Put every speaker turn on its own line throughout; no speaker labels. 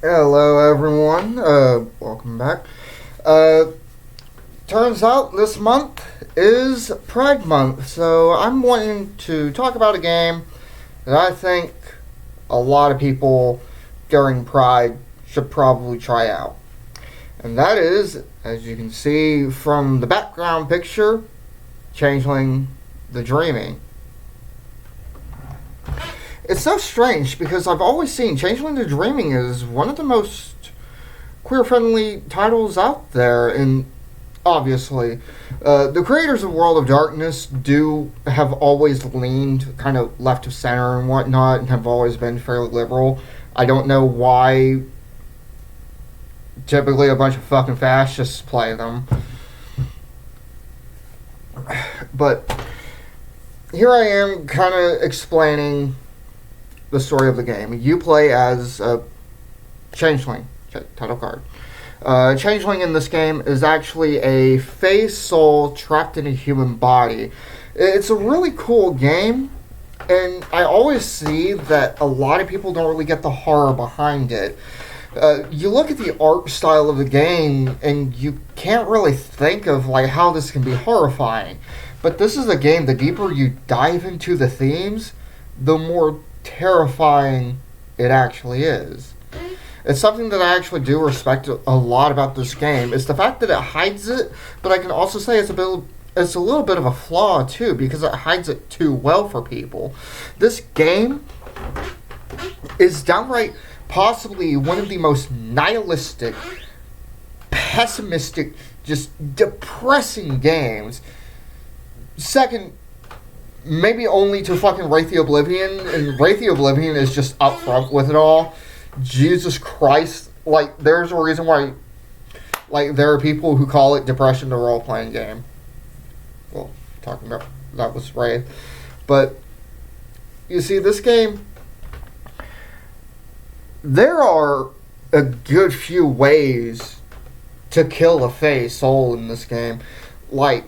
Hello, everyone. Welcome back. Uh, Turns out this month is Pride Month, so I'm wanting to talk about a game that I think a lot of people during Pride should probably try out. And that is, as you can see from the background picture, Changeling the Dreaming. It's so strange because I've always seen Changeling the Dreaming is one of the most queer-friendly titles out there, and obviously, the creators of World of Darkness do have always leaned kind of left of center and whatnot, and have always been fairly liberal. I don't know why typically a bunch of fucking fascists play them. But here I am kind of explaining the story of the game. You play as a Changeling, title card. Changeling in this game is actually a fey soul trapped in a human body. It's a really cool game, and I always see that a lot of people don't really get the horror behind it. You look at the art style of the game, and you can't really think of like how this can be horrifying. But this is a game, the deeper you dive into the themes, the more terrifying it actually is. It's something that I actually do respect a lot about this game. It's the fact that it hides it, but I can also say it's a little bit of a flaw too, because it hides it too well for people. This game is downright possibly one of the most nihilistic, pessimistic, just depressing games. Second, maybe only to fucking Wraith the Oblivion, and Wraith the Oblivion is just upfront with it all. Jesus Christ, like, there's a reason why, like, there are people who call it Depression the role-playing game. Well, talking about, that was Wraith. But, you see, this game, there are a good few ways to kill a fey soul in this game. Like,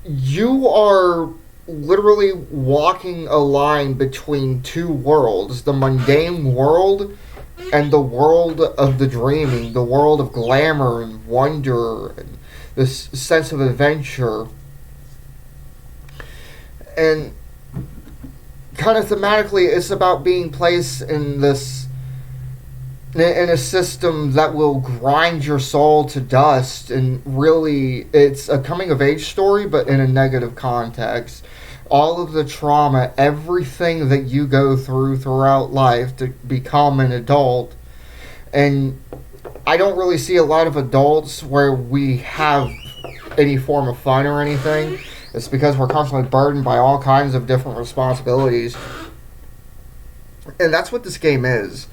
you are literally walking a line between two worlds, the mundane world and the world of the dreaming, the world of glamour and wonder and this sense of adventure. And kind of thematically, it's about being placed in a system that will grind your soul to dust, and really it's a coming of age story, but in a negative context. All of the trauma, everything that you go throughout life to become an adult. And I don't really see a lot of adults where we have any form of fun or anything. It's because we're constantly burdened by all kinds of different responsibilities. And that's what this game is.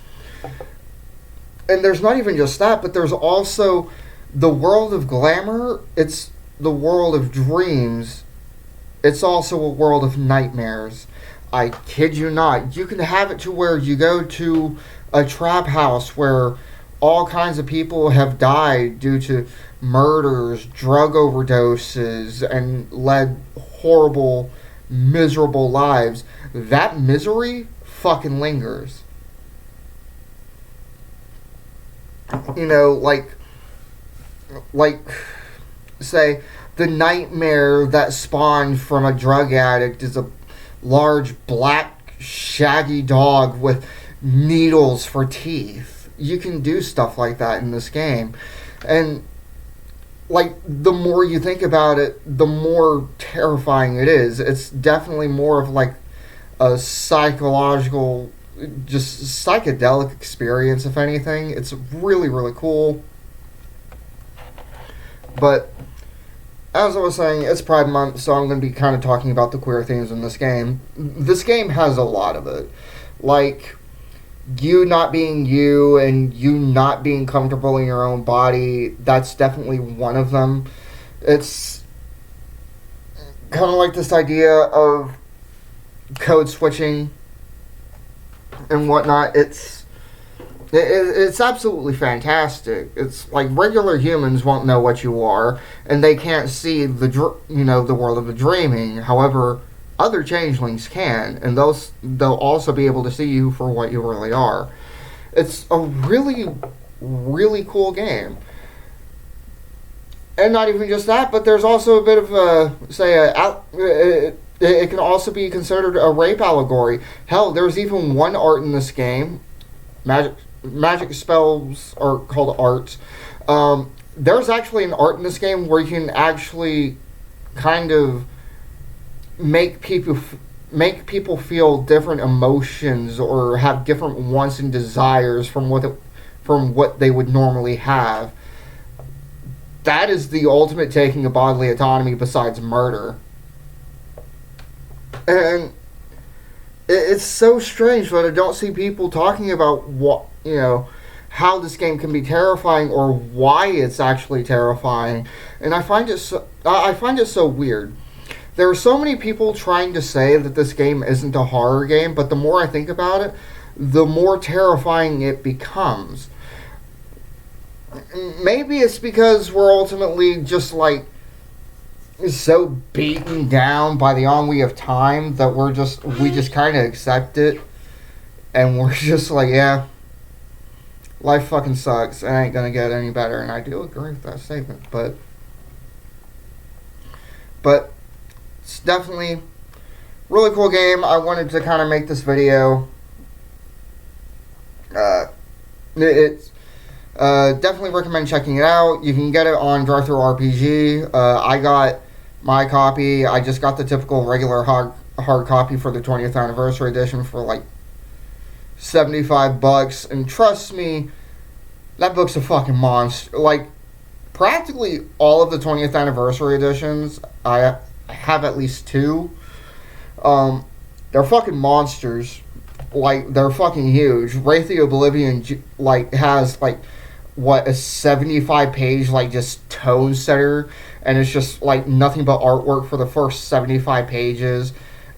And there's not even just that, but there's also the world of glamour. It's the world of dreams. It's also a world of nightmares. I kid you not. You can have it to where you go to a trap house where all kinds of people have died due to murders, drug overdoses, and led horrible, miserable lives. That misery fucking lingers. You know, like, say, the nightmare that spawned from a drug addict is a large, black, shaggy dog with needles for teeth. You can do stuff like that in this game. And, like, the more you think about it, the more terrifying it is. It's definitely more of, like, a psychological, just psychedelic experience, if anything. It's really, really cool. But as I was saying, it's Pride Month, so I'm going to be kind of talking about the queer themes in this game. This game has a lot of it. Like, you not being you and you not being comfortable in your own body, that's definitely one of them. It's kind of like this idea of code switching and whatnot. It's absolutely fantastic. It's like regular humans won't know what you are, and they can't see the world of the dreaming. However, other changelings can, and they'll also be able to see you for what you really are. It's a really, really cool game. And not even just that, but there's also a bit of it can also be considered a rape allegory. Hell, there's even one art in this game. Magic spells are called arts. There's actually an art in this game where you can actually kind of make people feel different emotions or have different wants and desires from what they would normally have. That is the ultimate taking of bodily autonomy besides murder. And it's so strange that I don't see people talking about how this game can be terrifying or why it's actually terrifying. And I find it so weird. There are so many people trying to say that this game isn't a horror game, but the more I think about it, the more terrifying it becomes. Maybe it's because we're ultimately just so beaten down by the ennui of time that we just kind of accept it, and we're just like, yeah, life fucking sucks. It ain't gonna get any better. And I do agree with that statement, but it's definitely a really cool game. I wanted to kind of make this video. It's definitely recommend checking it out. You can get it on TTRPG. I got my copy. I just got the typical regular hard copy for the 20th anniversary edition for like $75, and trust me, that book's a fucking monster. Like, practically all of the 20th anniversary editions, I have at least two. They're fucking monsters. Like, they're fucking huge. Wraith the Oblivion has a 75-page just tone setter, and it's just nothing but artwork for the first 75 pages,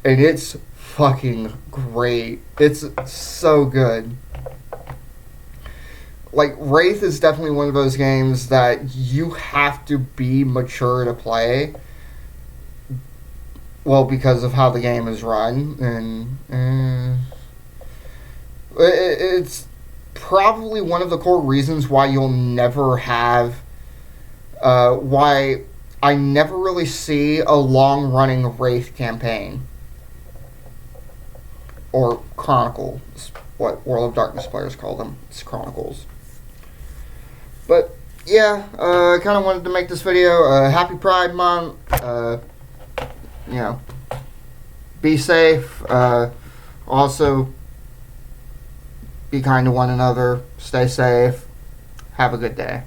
and it's fucking great. It's so good. Wraith is definitely one of those games that you have to be mature to play. Well, because of how the game is run, and it's probably one of the core reasons why you'll never have, why I never really see a long-running Wraith campaign. Or Chronicle, is what World of Darkness players call them. It's Chronicles. But, yeah, I kind of wanted to make this video. Happy Pride Month. Be safe. Also, be kind to one another. Stay safe. Have a good day.